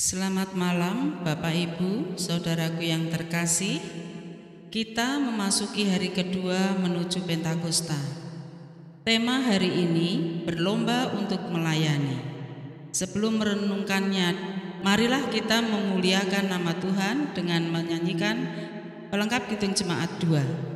Selamat malam Bapak Ibu, Saudaraku yang terkasih. Kita memasuki hari kedua menuju Pentakosta. Tema hari ini berlomba untuk melayani. Sebelum merenungkannya, marilah kita memuliakan nama Tuhan dengan menyanyikan pelengkap Kidung Jemaat 2.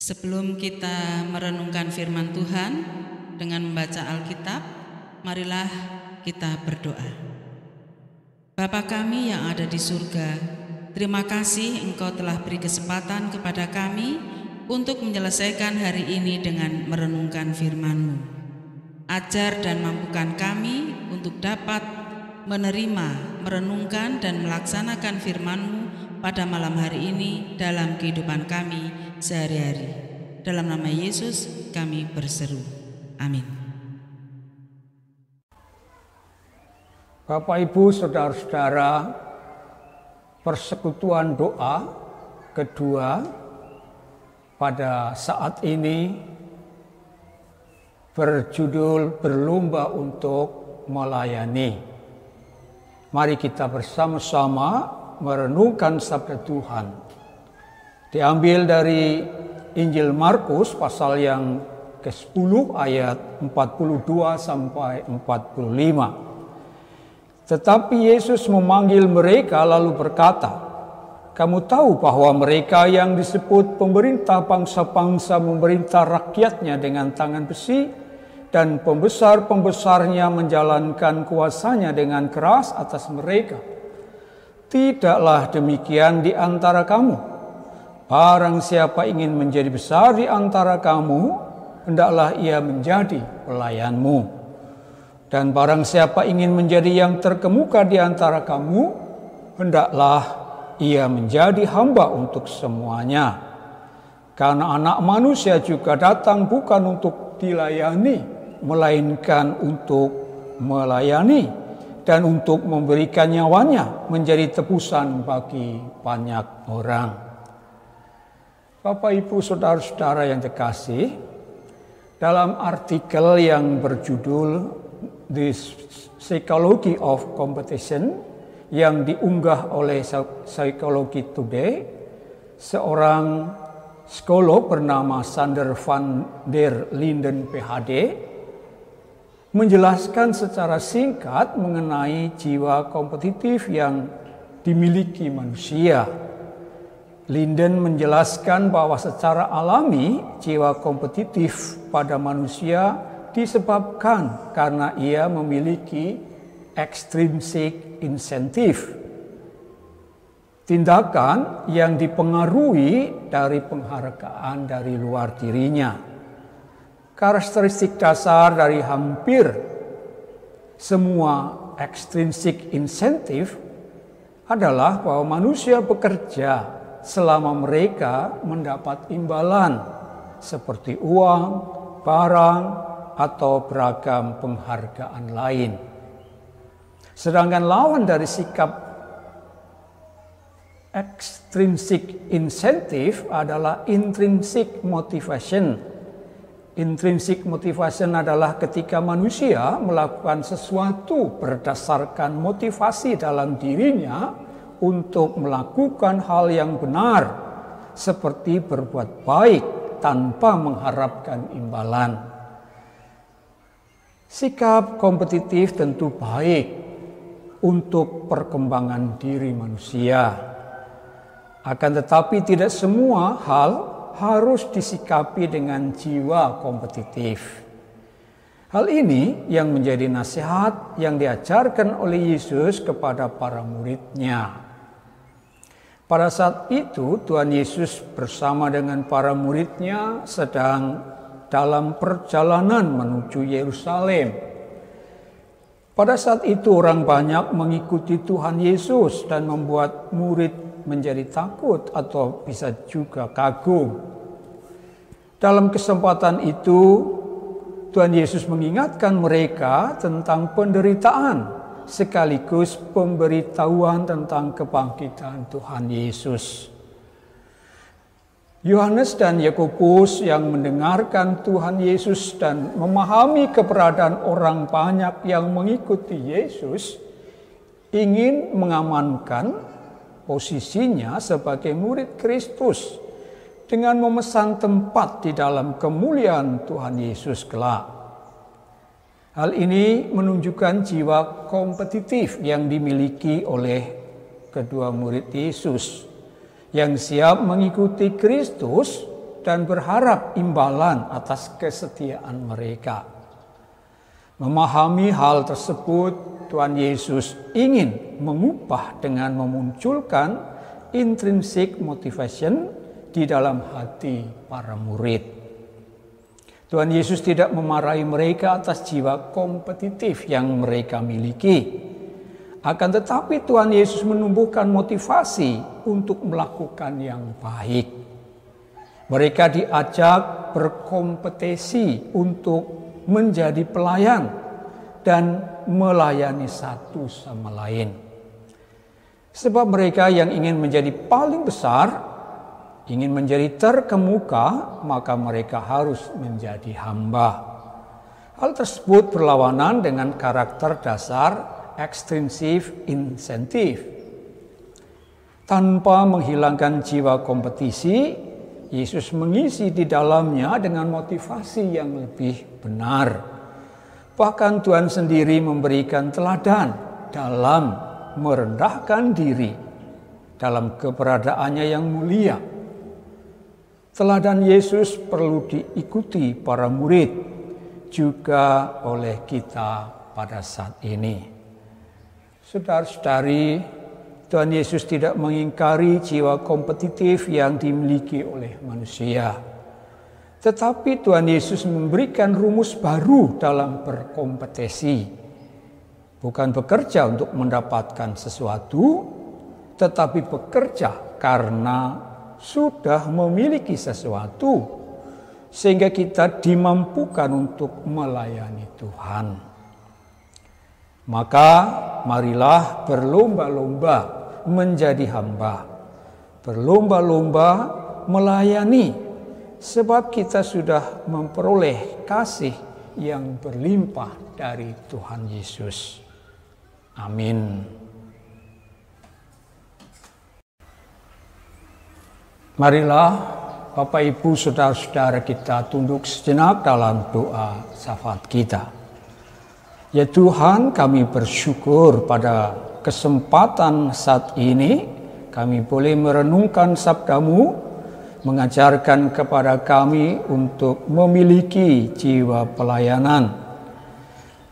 Sebelum kita merenungkan firman Tuhan dengan membaca Alkitab, marilah kita berdoa. Bapa kami yang ada di surga, terima kasih Engkau telah beri kesempatan kepada kami untuk menyelesaikan hari ini dengan merenungkan firman-Mu. Ajar dan mampukan kami untuk dapat menerima, merenungkan dan melaksanakan firman-Mu pada malam hari ini dalam kehidupan kami sehari-hari. Dalam nama Yesus kami berseru. Amin. Bapak Ibu Saudara-saudara, persekutuan doa kedua pada saat ini berjudul berlomba untuk melayani. Mari kita bersama-sama merenungkan sabda Tuhan. Diambil dari Injil Markus pasal yang ke-10 ayat 42 sampai 45. Tetapi Yesus memanggil mereka lalu berkata, "Kamu tahu bahwa mereka yang disebut pemerintah bangsa-bangsa memerintah rakyatnya dengan tangan besi, dan pembesar-pembesarnya menjalankan kuasanya dengan keras atas mereka. Tidaklah demikian di antara kamu. Barang siapa ingin menjadi besar di antara kamu, hendaklah ia menjadi pelayanmu. Dan barang siapa ingin menjadi yang terkemuka di antara kamu, hendaklah ia menjadi hamba untuk semuanya. Karena Anak Manusia juga datang bukan untuk dilayani, melainkan untuk melayani dan untuk memberikan nyawanya menjadi tebusan bagi banyak orang." Bapak Ibu Saudara-saudara yang terkasih, dalam artikel yang berjudul The Psychology of Competition yang diunggah oleh Psychology Today, seorang psikolog bernama Sander van der Linden PhD menjelaskan secara singkat mengenai jiwa kompetitif yang dimiliki manusia. Linden menjelaskan bahwa secara alami jiwa kompetitif pada manusia disebabkan karena ia memiliki extrinsic insentif, tindakan yang dipengaruhi dari penghargaan dari luar dirinya. Karakteristik dasar dari hampir semua extrinsic insentif adalah bahwa manusia bekerja selama mereka mendapat imbalan seperti uang, barang, atau beragam penghargaan lain. Sedangkan lawan dari sikap extrinsic insentif adalah intrinsic motivation. Intrinsic motivation adalah ketika manusia melakukan sesuatu berdasarkan motivasi dalam dirinya untuk melakukan hal yang benar, seperti berbuat baik tanpa mengharapkan imbalan. Sikap kompetitif tentu baik untuk perkembangan diri manusia. Akan tetapi tidak semua hal harus disikapi dengan jiwa kompetitif. Hal ini yang menjadi nasihat yang diajarkan oleh Yesus kepada para murid-Nya. Pada saat itu Tuhan Yesus bersama dengan para murid-Nya sedang dalam perjalanan menuju Yerusalem. Pada saat itu orang banyak mengikuti Tuhan Yesus dan membuat murid menjadi takut atau bisa juga kagum. Dalam kesempatan itu Tuhan Yesus mengingatkan mereka tentang penderitaan sekaligus pemberitahuan tentang kebangkitan Tuhan Yesus. Yohanes dan Yakobus yang mendengarkan Tuhan Yesus dan memahami keberadaan orang banyak yang mengikuti Yesus ingin mengamankan posisinya sebagai murid Kristus dengan memesan tempat di dalam kemuliaan Tuhan Yesus kelak. Hal ini menunjukkan jiwa kompetitif yang dimiliki oleh kedua murid Yesus yang siap mengikuti Kristus dan berharap imbalan atas kesetiaan mereka. Memahami hal tersebut, Tuhan Yesus ingin mengubah dengan memunculkan intrinsic motivation di dalam hati para murid. Tuhan Yesus tidak memarahi mereka atas jiwa kompetitif yang mereka miliki. Akan tetapi Tuhan Yesus menumbuhkan motivasi untuk melakukan yang baik. Mereka diajak berkompetisi untuk menjadi pelayan dan melayani satu sama lain. Sebab mereka yang ingin menjadi paling besar, ingin menjadi terkemuka, maka mereka harus menjadi hamba. Hal tersebut berlawanan dengan karakter dasar extrinsic insentif. Tanpa menghilangkan jiwa kompetisi, Yesus mengisi di dalamnya dengan motivasi yang lebih benar. Bahkan Tuhan sendiri memberikan teladan dalam merendahkan diri dalam keberadaannya yang mulia. Teladan Yesus perlu diikuti para murid juga oleh kita pada saat ini. Saudara-saudari, Tuhan Yesus tidak mengingkari jiwa kompetitif yang dimiliki oleh manusia. Tetapi Tuhan Yesus memberikan rumus baru dalam berkompetisi. Bukan bekerja untuk mendapatkan sesuatu, tetapi bekerja karena sudah memiliki sesuatu, sehingga kita dimampukan untuk melayani Tuhan. Maka marilah berlomba-lomba menjadi hamba, berlomba-lomba melayani, sebab kita sudah memperoleh kasih yang berlimpah dari Tuhan Yesus. Amin. Marilah Bapak Ibu saudara-saudara kita tunduk sejenak dalam doa syafaat kita. Ya Tuhan, kami bersyukur pada kesempatan saat ini kami boleh merenungkan sabda-Mu, mengajarkan kepada kami untuk memiliki jiwa pelayanan.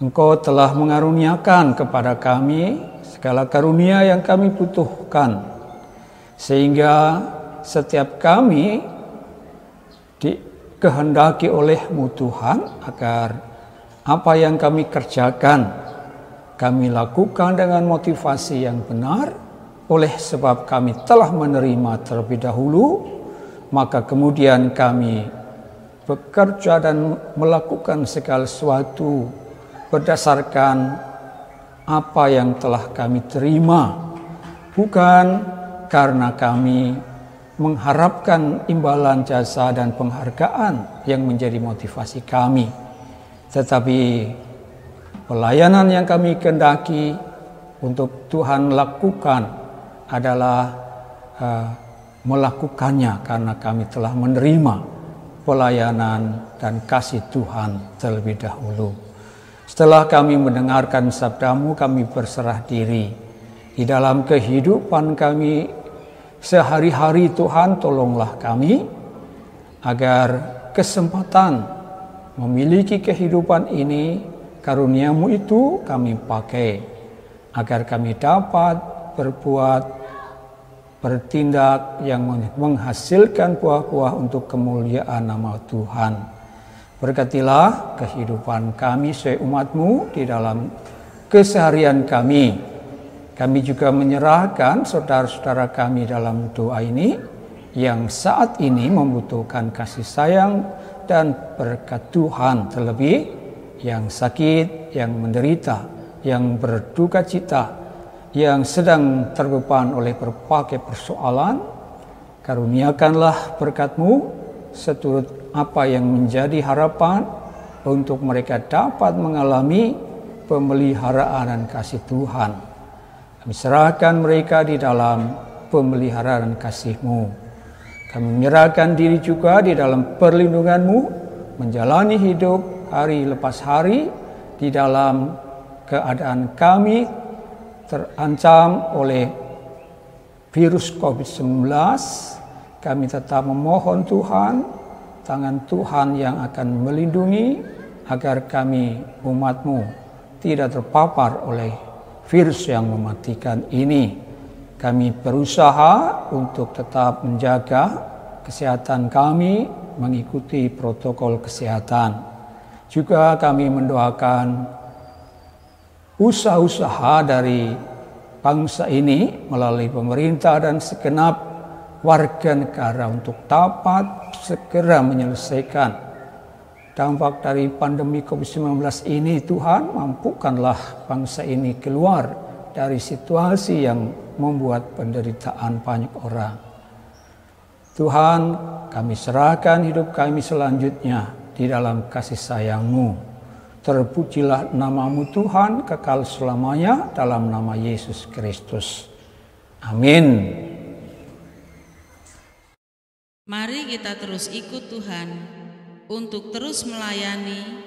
Engkau telah mengaruniakan kepada kami segala karunia yang kami butuhkan, sehingga setiap kami dikehendaki oleh-Mu Tuhan agar apa yang kami kerjakan kami lakukan dengan motivasi yang benar. Oleh sebab kami telah menerima terlebih dahulu, maka kemudian kami bekerja dan melakukan segala sesuatu berdasarkan apa yang telah kami terima, bukan karena kami mengharapkan imbalan jasa dan penghargaan yang menjadi motivasi kami, tetapi pelayanan yang kami kehendaki untuk Tuhan lakukan adalah melakukannya karena kami telah menerima pelayanan dan kasih Tuhan terlebih dahulu. Setelah kami mendengarkan sabda-Mu, kami berserah diri. Di dalam kehidupan kami sehari-hari, Tuhan, tolonglah kami agar kesempatan memiliki kehidupan ini, karunia-Mu itu kami pakai, agar kami dapat bertindak yang menghasilkan buah-buah untuk kemuliaan nama Tuhan. Berkatilah kehidupan kami sebagai umat-Mu di dalam keseharian kami. Kami juga menyerahkan saudara-saudara kami dalam doa ini yang saat ini membutuhkan kasih sayang dan berkat Tuhan, terlebih yang sakit, yang menderita, yang berduka cita, yang sedang terbeban oleh berbagai persoalan. Karuniakanlah berkat-Mu seturut apa yang menjadi harapan untuk mereka dapat mengalami pemeliharaan dan kasih Tuhan. Kami serahkan mereka di dalam pemeliharaan kasih-Mu. Kami menyerahkan diri juga di dalam perlindungan-Mu, menjalani hidup hari lepas hari di dalam keadaan kami terancam oleh virus COVID-19. Kami tetap memohon Tuhan, tangan Tuhan yang akan melindungi agar kami umat-Mu tidak terpapar oleh virus yang mematikan ini. Kami berusaha untuk tetap menjaga kesehatan kami, mengikuti protokol kesehatan. Juga kami mendoakan usaha-usaha dari bangsa ini melalui pemerintah dan segenap warga negara untuk dapat segera menyelesaikan dampak dari pandemi COVID-19 ini. Tuhan, mampukanlah bangsa ini keluar dari situasi yang membuat penderitaan banyak orang. Tuhan, kami serahkan hidup kami selanjutnya di dalam kasih sayang-Mu. Terpujilah nama-Mu Tuhan kekal selamanya, dalam nama Yesus Kristus. Amin. Mari kita terus ikut Tuhan untuk terus melayani.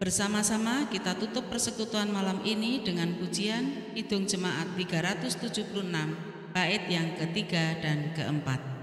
Bersama-sama kita tutup persekutuan malam ini dengan pujian Kidung Jemaat 376, bait yang ketiga dan keempat.